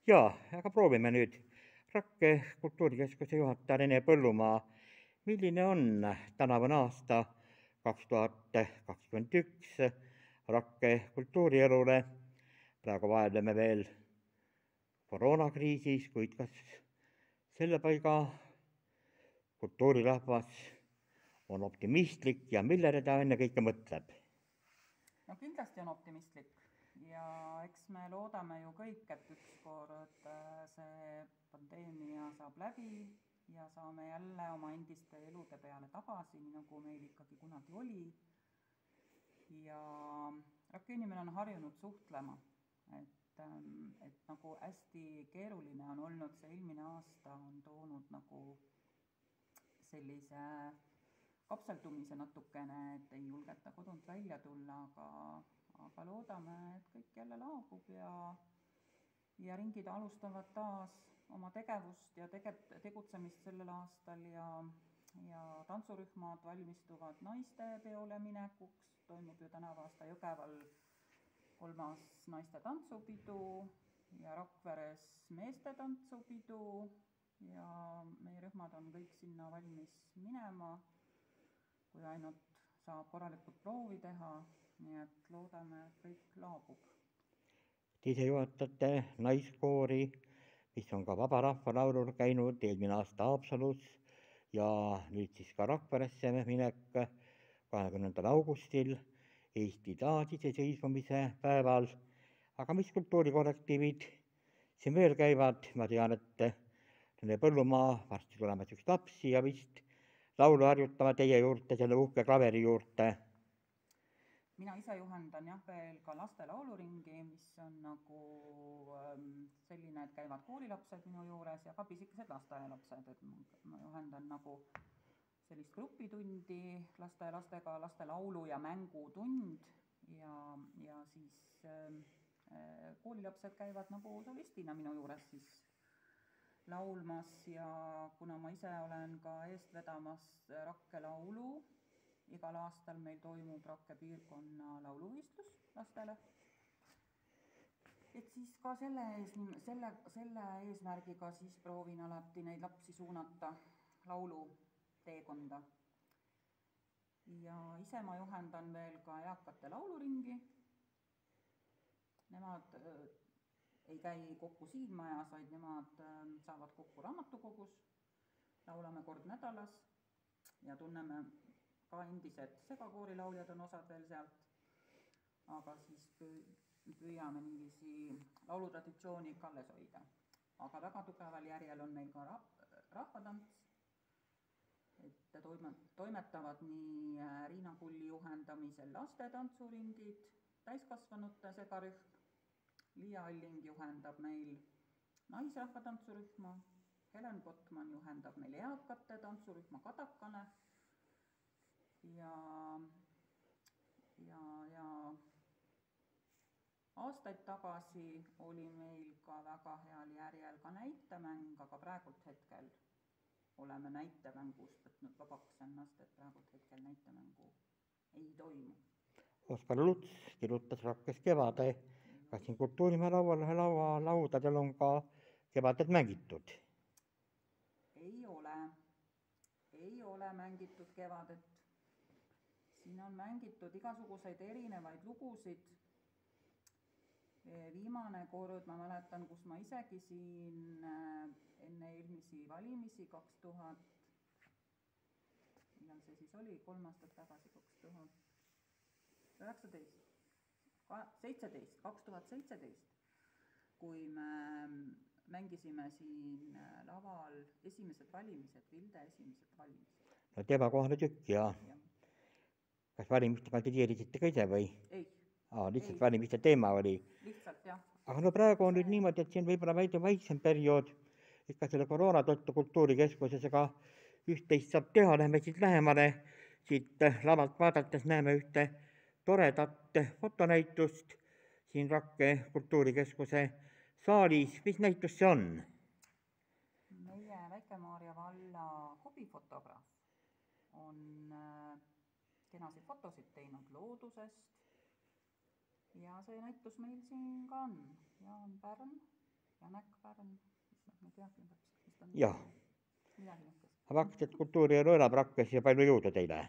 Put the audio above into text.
Jaa, aga proovime nüüd. Rakke kultuurikeskuse juhataja Rene Põllumaa, milline on tänavune aasta 2021 Rakke kultuurielule? Praegu vaevleme veel koroonakriisis, kuid kas selle paiga kultuurirahvas on optimistlik ja millele ta ennekõike mõtleb? No kindlasti on optimistlik ja eks me loodame ju kõik, et ükskord see pandeemia saab läbi ja saame jälle oma endiste elude peale tagasi, nii nagu meil ikkagi kunagi oli. Ja Rakke inimene on harjunud suhtlema, et nagu hästi keeruline on olnud see eelmine aasta, on toonud nagu sellise kapseldumise natukene, et ei julgeta kodunt välja tulla, aga loodame, et kõik jälle laabub ja ringid alustavad taas oma tegevust ja tegutsemist sellel aastal ja tantsurühmad valmistuvad naistepeole minekuks. Toimub ju tänavu aasta Jõgeval 3. naiste tantsupidu ja Rakveres meeste tantsupidu ja meie rühmad on kõik sinna valmis minema, kui ainult saab korralikult proovi teha, nii et loodame, et kõik laabub. Te ise juhatate naiskoori, mis on ka Vabarahva laulul käinud eelmine aasta Haapsalus ja nüüd siis ka Rakveresse minek 20. augustil Eesti taasiseseisvumise päeval. Aga mis kultuurikollektiivid siin veel käivad? Ma tean, et Rene Põllumaa varsti tulemas üks lapsi ja vist laulu harjutama teie juurde, selle uhke klaveri juurde. Mina ise juhendan veel ka laste lauluringi, mis on nagu selline, et käivad koolilapsed minu juures ja ka pisikesed lasteaialapsed, et ma juhendan nagu sellist grupitundi lastega, laste laulu ja mängutund ja siis koolilapsed käivad nagu solistina minu juures siis laulmas ja kuna ma ise olen ka eest vedamas Rakke laulu, igal aastal meil toimub Rakke piirkonna lauluvõistlus lastele, et siis ka selle eesmärgiga siis proovin alati neid lapsi suunata lauluteekonda. Ja ise ma juhendan veel ka eakate lauluringi. Nemad ei käi kokku siin majas, vaid nemad saavad kokku raamatukogus, laulame kord nädalas ja tunneme ka endised segakoorilauljad on osad veel sealt, aga siis püüame niiviisi laulutraditsiooni ikka alles hoida. Aga väga tugeval järjel on meil ka rahvatants, et toimetavad nii Riina Kulli juhendamisel laste tantsuringid, täiskasvanute segarühm, Liia Alling juhendab meil naisrahvatantsurühma, Helen Kottmann juhendab meil eakate tantsurühma Kadakane ja aastaid tagasi oli meil ka väga heal järjel ka näitemäng, aga praegult hetkel oleme näitemängust võtnud vabaks ennast, et praegult hetkel näitemängu ei toimu. Oskar Luts kirjutas Rakkes kevade. Kas siin kultuurimäe laudadel on ka kevadel mängitud? Ei ole mängitud kevadet. Siin on mängitud igasuguseid erinevaid lugusid. Viimane kord ma mäletan, kus ma isegi siin enne eelmisi valimisi 2000, millal see siis oli, 3 aastat tagasi, 2017, kui me mängisime siin laval esimesed valimised, Vilde esimesed valimised. No teemakohane tükk ja. Kas valimiste kandideerisite ka ise või? Ei. Lihtsalt valimiste teema oli? Lihtsalt, jah. Aga no praegu on nüüd niimoodi, et siin võib-olla väike vaiksem periood, ikka selle koroona tõttu kultuurikeskuses, aga üht-teist saab teha, lähme siit lähemale. Siit lavalt vaadates näeme ühte toredat fotonäitust siin Rakke kultuurikeskuse saalis. Mis näitus see on? Meie Väike-Maarja valla hobifotograaf on kenasid fotosid teinud loodusest ja see näitus meil siin ka on. Jaan Pärn Ränek-Pärn, ma ei teagi täpselt, mis ta jah, midagi niisugust. aga praktiliselt kultuurielu elab Rakkes ja palju jõudu teile!